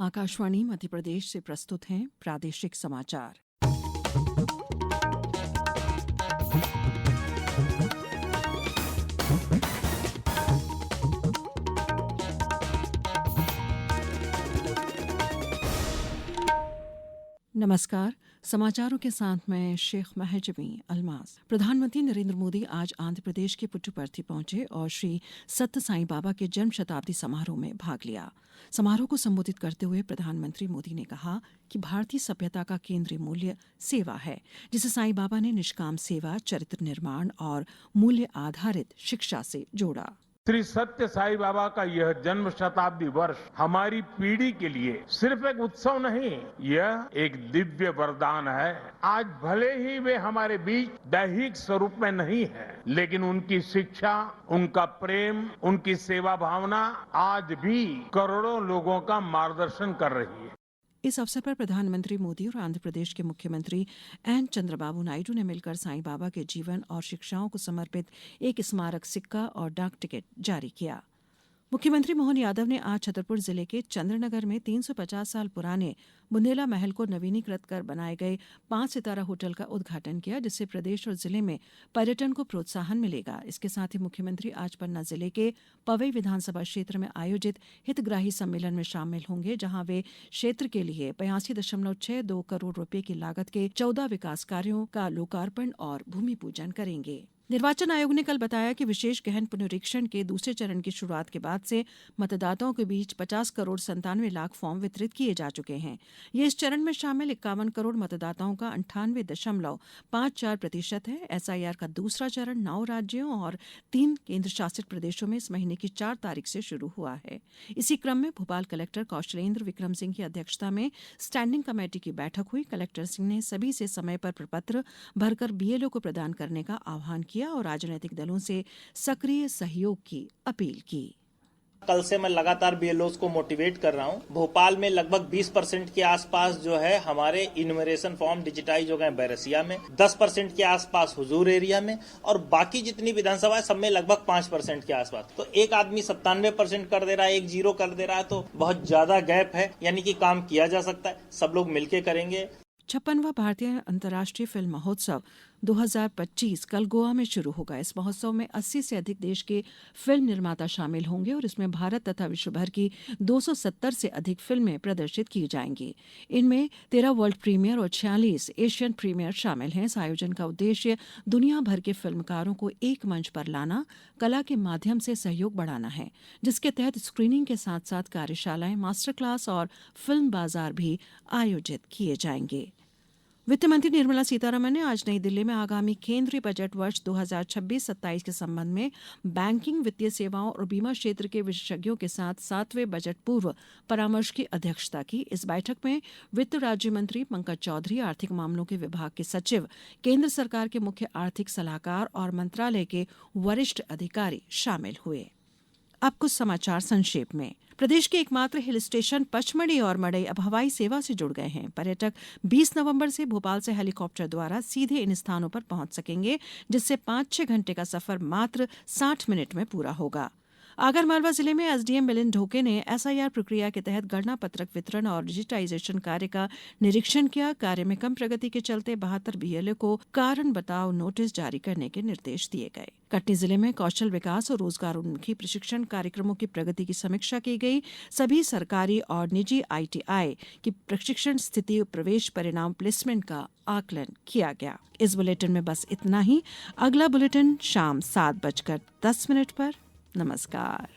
आकाशवाणी मध्य प्रदेश से प्रस्तुत हैं प्रादेशिक समाचार। नमस्कार। समाचारों के साथ मैं शेख महजबी अल्मास। प्रधानमंत्री नरेंद्र मोदी आज आंध्र प्रदेश के पुट्टुपर्थी पहुंचे और श्री सत्य साईं बाबा के जन्म शताब्दी समारोह में भाग लिया। समारोह को संबोधित करते हुए प्रधानमंत्री मोदी ने कहा कि भारतीय सभ्यता का केंद्रीय मूल्य सेवा है, जिसे साईं बाबा ने निष्काम सेवा, चरित्र निर्माण और मूल्य आधारित शिक्षा से जोड़ा। श्री सत्य साई बाबा का यह जन्म शताब्दी वर्ष हमारी पीढ़ी के लिए सिर्फ एक उत्सव नहीं, यह एक दिव्य वरदान है। आज भले ही वे हमारे बीच दैहिक स्वरूप में नहीं है, लेकिन उनकी शिक्षा, उनका प्रेम, उनकी सेवा भावना आज भी करोड़ों लोगों का मार्गदर्शन कर रही है। इस अवसर पर प्रधानमंत्री मोदी और आंध्र प्रदेश के मुख्यमंत्री एन चंद्रबाबू नायडू ने मिलकर साईं बाबा के जीवन और शिक्षाओं को समर्पित एक स्मारक सिक्का और डाक टिकट जारी किया। मुख्यमंत्री मोहन यादव ने आज छतरपुर जिले के चंद्रनगर में 350 साल पुराने बुंदेला महल को नवीनीकृत कर बनाए गए 5 सितारा होटल का उद्घाटन किया, जिससे प्रदेश और जिले में पर्यटन को प्रोत्साहन मिलेगा। इसके साथ ही मुख्यमंत्री आज पन्ना जिले के पवई विधानसभा क्षेत्र में आयोजित हितग्राही सम्मेलन में शामिल होंगे, जहां वे क्षेत्र के लिए 82.62 करोड़ रुपए की लागत के 14 विकास कार्यों का लोकार्पण और भूमि पूजन करेंगे। निर्वाचन आयोग ने कल बताया कि विशेष गहन पुनरीक्षण के दूसरे चरण की शुरुआत के बाद से मतदाताओं के बीच 50 करोड़ 97 लाख फॉर्म वितरित किए जा चुके हैं। ये इस चरण में शामिल 51 करोड़ मतदाताओं का 98.54% है। एसआईआर का दूसरा चरण 9 राज्यों और 3 केंद्र शासित प्रदेशों में इस महीने की 4 तारीख से शुरू हुआ है। इसी क्रम में भोपाल कलेक्टर कौशलेंद्र विक्रम सिंह की अध्यक्षता में स्टैंडिंग कमेटी की बैठक हुई। कलेक्टर सिंह ने सभी से समय पर प्रपत्र भरकर बीएलओ को प्रदान करने का आह्वान किया और राजनीतिक दलों से सक्रिय सहयोग की अपील की। कल से मैं लगातार बीएलओस को मोटिवेट कर रहा हूं। भोपाल में लगभग 20% के आसपास जो है हमारे इन्यूमरेशन फॉर्म डिजिटाइज हो गए बैरसिया में, 10% के आसपास हुजूर एरिया में, और बाकी जितनी विधानसभा है सब में लगभग 5% के आसपास। तो एक आदमी 97% कर दे रहा है, एक 0 कर दे रहा है, तो बहुत ज्यादा गैप है, यानी कि काम किया जा सकता है। सब लोग मिलकर करेंगे। 56वां भारतीय अंतर्राष्ट्रीय फिल्म महोत्सव 2025 कल गोवा में शुरू होगा। इस महोत्सव में 80 से अधिक देश के फिल्म निर्माता शामिल होंगे और इसमें भारत तथा विश्व भर की 270 से अधिक फिल्में प्रदर्शित की जाएंगी। इनमें 13 वर्ल्ड प्रीमियर और 46 एशियन प्रीमियर शामिल हैं। इस आयोजन का उद्देश्य दुनिया भर के फिल्मकारों को एक मंच पर लाना, कला के माध्यम से सहयोग बढ़ाना है, जिसके तहत स्क्रीनिंग के साथ साथ कार्यशालाएं, मास्टर क्लास और फिल्म बाजार भी आयोजित किए जाएंगे। वित्त मंत्री निर्मला सीतारमण ने आज नई दिल्ली में आगामी केंद्रीय बजट वर्ष 2026-27 के संबंध में बैंकिंग, वित्तीय सेवाओं और बीमा क्षेत्र के विशेषज्ञों के साथ 7वें बजट पूर्व परामर्श की अध्यक्षता की। इस बैठक में वित्त राज्य मंत्री पंकज चौधरी, आर्थिक मामलों के विभाग के सचिव, केंद्र सरकार के मुख्य आर्थिक सलाहकार और मंत्रालय के वरिष्ठ अधिकारी शामिल हुए। अब कुछ समाचार संक्षेप में। प्रदेश के एकमात्र हिल स्टेशन पचमढ़ी और मड़ई अब हवाई सेवा से जुड़ गए हैं। पर्यटक 20 नवंबर से भोपाल से हेलीकॉप्टर द्वारा सीधे इन स्थानों पर पहुंच सकेंगे, जिससे 5-6 घंटे का सफर मात्र 60 मिनट में पूरा होगा। आगरमालवा जिले में एसडीएम मिलिंद ढोके ने एसआईआर प्रक्रिया के तहत गणना पत्रक वितरण और डिजिटाइजेशन कार्य का निरीक्षण किया। कार्य में कम प्रगति के चलते 72 बीएलओ को कारण बताओ नोटिस जारी करने के निर्देश दिए गए। कटनी जिले में कौशल विकास और रोजगारोन्मुखी प्रशिक्षण कार्यक्रमों की प्रगति की समीक्षा की गई। सभी सरकारी और निजी आईटीआई की प्रशिक्षण स्थिति, प्रवेश परिणाम, प्लेसमेंट का आकलन किया गया। इस बुलेटिन में बस इतना ही। अगला बुलेटिन शाम 7:10 पर। नमस्कार।